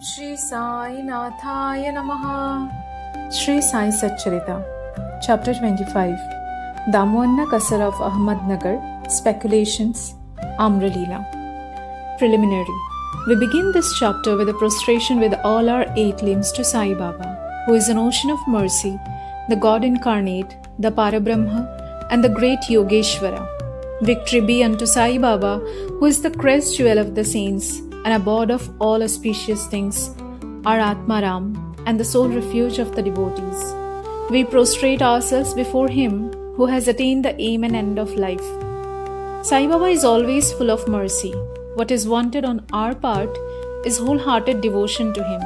Shri Sai Nathaya Namaha. Shri Sai Satcharitra, Chapter 25. Damoanna Kasar of Ahmadnagar, Speculations, Amralila. Preliminary. We begin this chapter with a prostration with all our 8 limbs to Sai Baba, who is an ocean of mercy, the God incarnate, the Parabrahma, and the great Yogeshwara. Victory be unto Sai Baba, who is the crest jewel of the saints, and abode of all auspicious things, our Atmaram, and the sole refuge of the devotees. We prostrate ourselves before him who has attained the aim and end of life. Sai Baba is always full of mercy. What is wanted on our part is wholehearted devotion to him.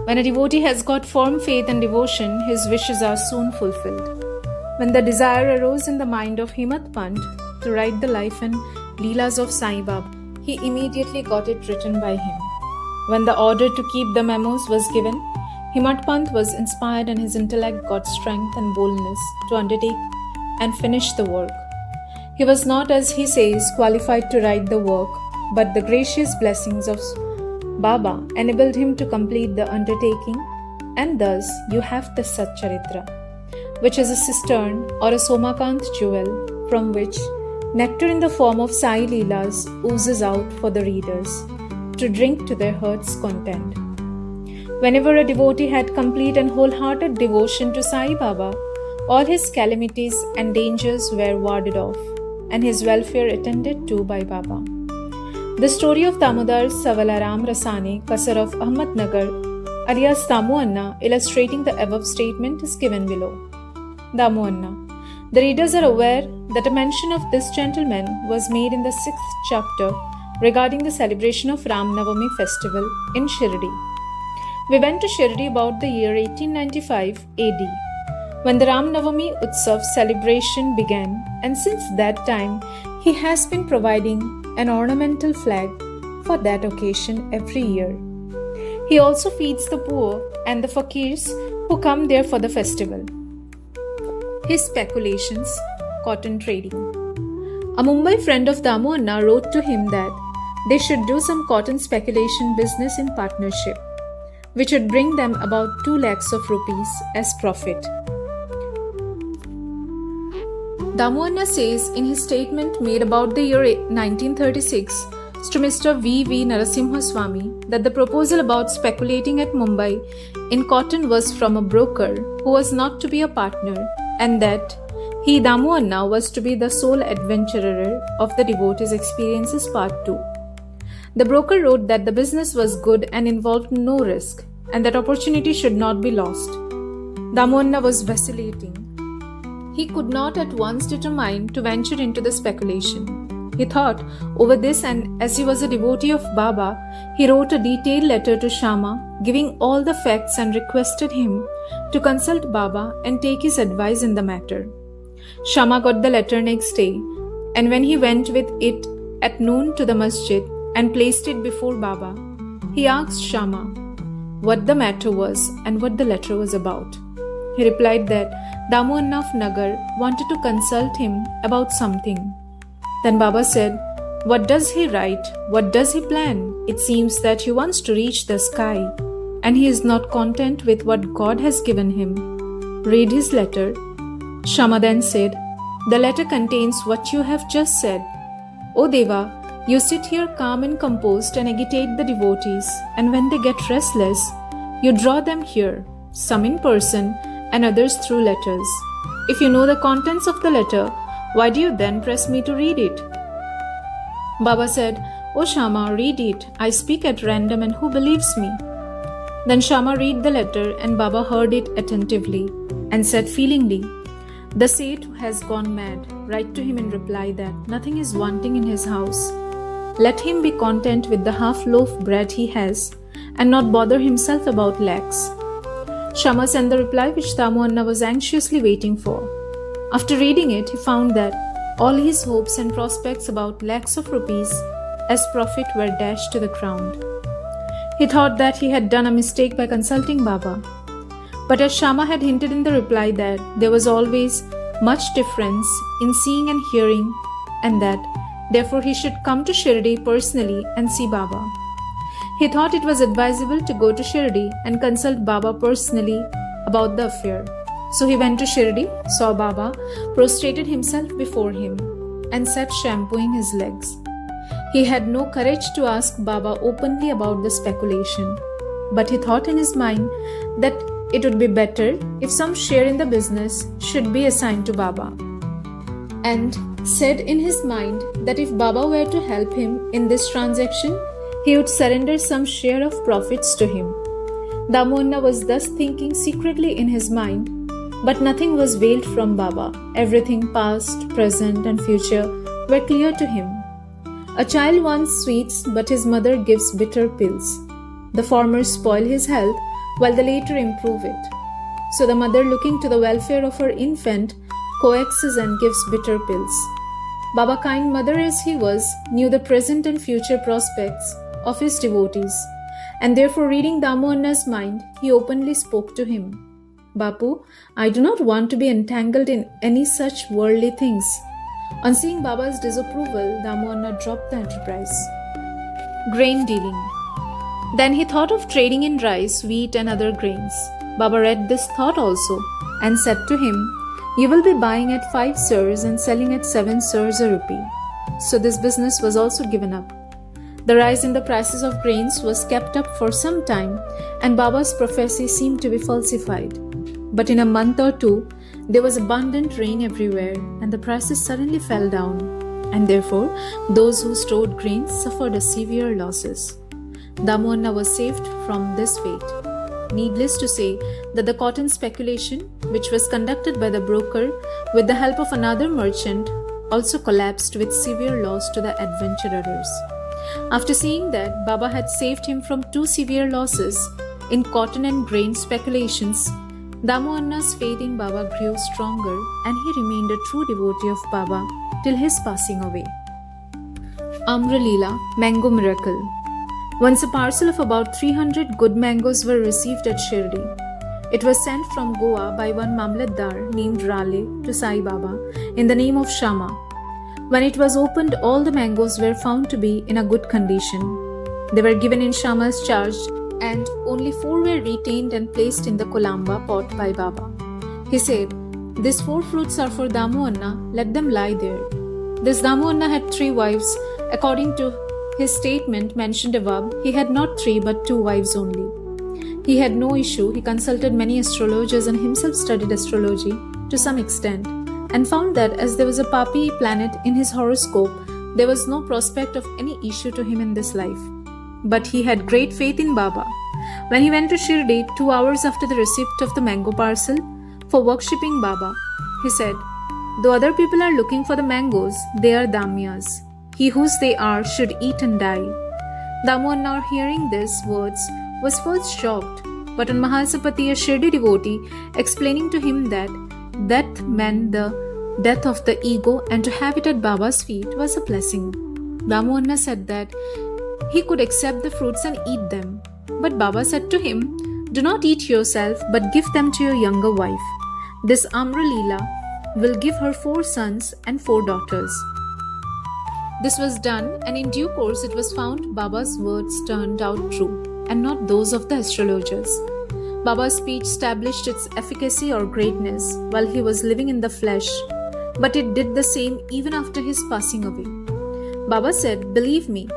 When a devotee has got firm faith and devotion, his wishes are soon fulfilled. When the desire arose in the mind of Himat Pant to write the life and Leelas of Sai Baba, he immediately got it written by him. When the order to keep the memos was given, Himat Pant was inspired and his intellect got strength and boldness to undertake and finish the work. He was not, as he says, qualified to write the work, but the gracious blessings of Baba enabled him to complete the undertaking, and thus you have the Satcharitra, which is a cistern or a Somakant jewel from which nectar in the form of Sai Leelas oozes out for the readers to drink to their heart's content. Whenever a devotee had complete and wholehearted devotion to Sai Baba, all his calamities and dangers were warded off, and his welfare attended to by Baba. The story of Damodar Savalaram Rasane, Kasar of Ahmadnagar, alias Damoanna, illustrating the above statement is given below. Damoanna. The readers are aware that a mention of this gentleman was made in the 6th chapter regarding the celebration of Ram Navami festival in Shri. We went to Shri about the year 1895 AD, when the Ram Navami Utsav celebration began, and since that time he has been providing an ornamental flag for that occasion every year. He also feeds the poor and the fakirs who come there for the festival. His speculations, cotton trading. A Mumbai friend of Damoanna wrote to him that they should do some cotton speculation business in partnership, which would bring them about 2 lakhs of rupees as profit. Damoanna says in his statement made about the year 1936 to Mr. V.V. Narasimha Swami that the proposal about speculating at Mumbai in cotton was from a broker who was not to be a partner, and that he, Damoanna, was to be the sole adventurer of the devotee's experiences part 2. The broker wrote that the business was good and involved no risk, and that opportunity should not be lost. Damoanna was vacillating. He could not at once determine to venture into the speculation. He thought over this, and as he was a devotee of Baba, he wrote a detailed letter to Shama giving all the facts and requested him to consult Baba and take his advice in the matter. Shama got the letter next day, and when he went with it at noon to the masjid and placed it before Baba, he asked Shama what the matter was and what the letter was about. He replied that Damoanna of Nagar wanted to consult him about something. Then Baba said, "What does he write? What does he plan? It seems that he wants to reach the sky, and he is not content with what God has given him. Read his letter." Shama then said, "The letter contains what you have just said. O Deva, you sit here calm and composed and agitate the devotees, and when they get restless, you draw them here, some in person and others through letters. If you know the contents of the letter, why do you then press me to read it?" Baba said, "O Shama, read it. I speak at random, and who believes me?" Then Shama read the letter, and Baba heard it attentively and said feelingly, "The Seth has gone mad. Write to him in reply that nothing is wanting in his house. Let him be content with the half-loaf bread he has, and not bother himself about lakhs." Shama sent the reply which Damoanna was anxiously waiting for. After reading it, he found that all his hopes and prospects about lakhs of rupees as profit were dashed to the ground. He thought that he had done a mistake by consulting Baba. But as Shama had hinted in the reply that there was always much difference in seeing and hearing, and that therefore he should come to Shirdi personally and see Baba, He thought it was advisable to go to Shirdi and consult Baba personally about the affair. So he went to Shirdi, saw Baba, prostrated himself before him, and sat shampooing his legs. He had no courage to ask Baba openly about the speculation, but he thought in his mind that it would be better if some share in the business should be assigned to Baba, and said in his mind that if Baba were to help him in this transaction, he would surrender some share of profits to him. Damoanna was thus thinking secretly in his mind, but nothing was veiled from Baba. Everything past, present, and future were clear to him. A child wants sweets, but his mother gives bitter pills. The former spoil his health, while the latter improve it. So the mother, looking to the welfare of her infant, coaxes and gives bitter pills. Baba, kind mother as he was, knew the present and future prospects of his devotees, and therefore, reading Damoanna's mind, he openly spoke to him. Bapu, I do not want to be entangled in any such worldly things. On seeing Baba's disapproval, Damoanna dropped the enterprise. Grain dealing. Then he thought of trading in rice, wheat, and other grains. Baba read this thought also and said to him, You will be buying at 5 sers and selling at 7 sers a rupee. So this business was also given up. The rise in the prices of grains was kept up for some time, and Baba's prophecy seemed to be falsified. But in a month or two, there was abundant rain everywhere, and the prices suddenly fell down, and therefore those who stored grains suffered a severe losses. Damoanna was saved from this fate. Needless to say that the cotton speculation, which was conducted by the broker with the help of another merchant, also collapsed with severe loss to the adventurers. After seeing that Baba had saved him from 2 severe losses in cotton and grain speculations, Damoanna's faith in Baba grew stronger, and he remained a true devotee of Baba till his passing away. Amralila, Mango Miracle. Once a parcel of about 300 good mangoes were received at Shirdi. It was sent from Goa by one Mamlatdar named Rale to Sai Baba in the name of Shama. When it was opened, all the mangoes were found to be in a good condition. They were given in Shama's charge, and only 4 were retained and placed in the Kolamba pot by Baba. He said, These 4 fruits are for Damoanna, let them lie there. This Damoanna had 3 wives. According to his statement mentioned above, he had not 3 but 2 wives only. He had no issue. He consulted many astrologers and himself studied astrology to some extent, and found that as there was a Papi planet in his horoscope, there was no prospect of any issue to him in this life. But he had great faith in Baba. When he went to Shirdi 2 hours after the receipt of the mango parcel for worshipping Baba, he said, Though other people are looking for the mangoes, they are Damyas. He whose they are should eat and die. Damoanna, hearing these words, was first shocked, but on Mahasapati, a Shirdi devotee, explaining to him that death meant the death of the ego, and to have it at Baba's feet was a blessing, Damoanna said that he could accept the fruits and eat them. But Baba said to him, Do not eat yourself, but give them to your younger wife. This Amralila will give her 4 sons and 4 daughters. This was done, and in due course it was found Baba's words turned out true, and not those of the astrologers. Baba's speech established its efficacy or greatness while he was living in the flesh, but it did the same even after his passing away. Baba said, Believe me,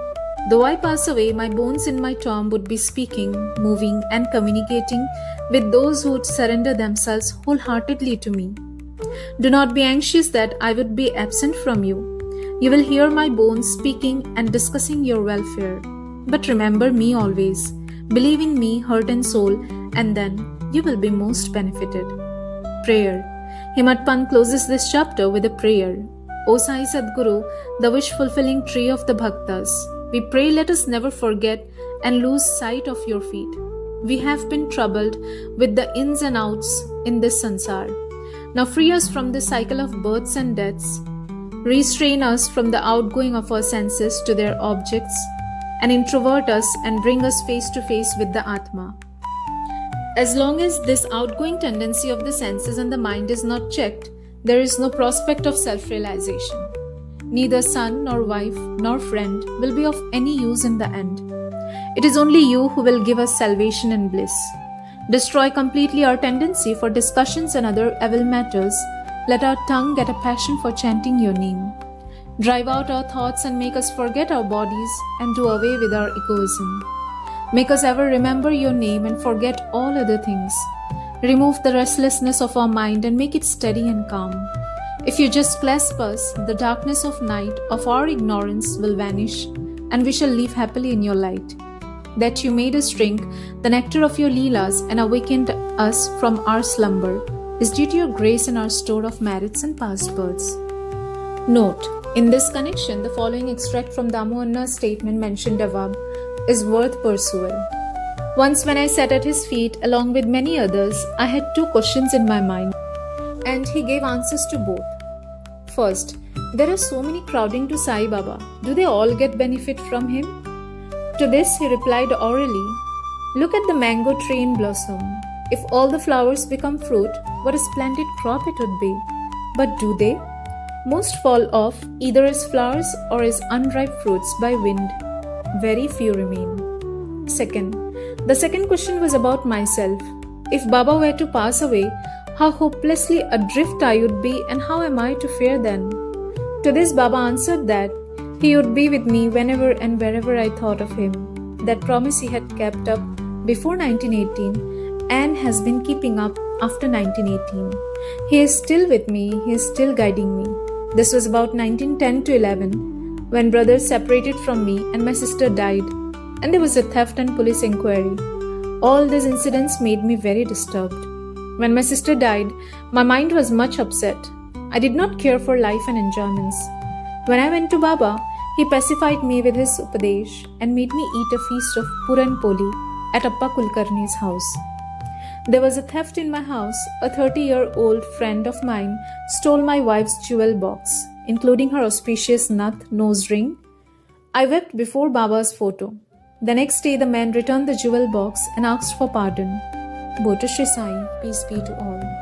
though I pass away, my bones in my tomb would be speaking, moving, and communicating with those who would surrender themselves wholeheartedly to me. Do not be anxious that I would be absent from you. You will hear my bones speaking and discussing your welfare. But remember me always. Believe in me, heart and soul, and then you will be most benefited. Prayer. Himat Pant closes this chapter with a prayer. O Sai Sadguru, the wish-fulfilling tree of the Bhaktas, we pray let us never forget and lose sight of your feet. We have been troubled with the ins and outs in this sansar. Now free us from the cycle of births and deaths. Restrain us from the outgoing of our senses to their objects, and introvert us and bring us face to face with the Atma. As long as this outgoing tendency of the senses and the mind is not checked, there is no prospect of self-realization. Neither son nor wife nor friend will be of any use in the end. It is only you who will give us salvation and bliss. Destroy completely our tendency for discussions and other evil matters. Let our tongue get a passion for chanting your name. Drive out our thoughts and make us forget our bodies and do away with our egoism. Make us ever remember your name and forget all other things. Remove the restlessness of our mind and make it steady and calm. If you just clasp us, the darkness of night of our ignorance will vanish and we shall live happily in your light. That you made us drink the nectar of your Leelas and awakened us from our slumber is due to your grace and our store of merits and past births. Note: in this connection, the following extract from Damohanna's statement mentioned above is worth perusal. Once when I sat at his feet along with many others, I had two questions in my mind, and he gave answers to both. First, there are so many crowding to Sai Baba. Do they all get benefit from him? To this he replied orally, look at the mango tree in blossom. If all the flowers become fruit, what a splendid crop it would be. But do they? Most fall off either as flowers or as unripe fruits by wind. Very few remain. Second, the second question was about myself. If Baba were to pass away, how hopelessly adrift I would be, and how am I to fare then? To this Baba answered that he would be with me whenever and wherever I thought of him. That promise he had kept up before 1918 and has been keeping up after 1918. He is still with me, he is still guiding me. This was about 1910 to 11, when brothers separated from me and my sister died, and there was a theft and police inquiry. All these incidents made me very disturbed. When my sister died, my mind was much upset. I did not care for life and enjoyments. When I went to Baba, he pacified me with his Upadesh and made me eat a feast of Puran Poli at Appa Kulkarni's house. There was a theft in my house. A 30-year-old friend of mine stole my wife's jewel box, including her auspicious Nath nose ring. I wept before Baba's photo. The next day, the man returned the jewel box and asked for pardon. Boto Shri Sai, peace be to all.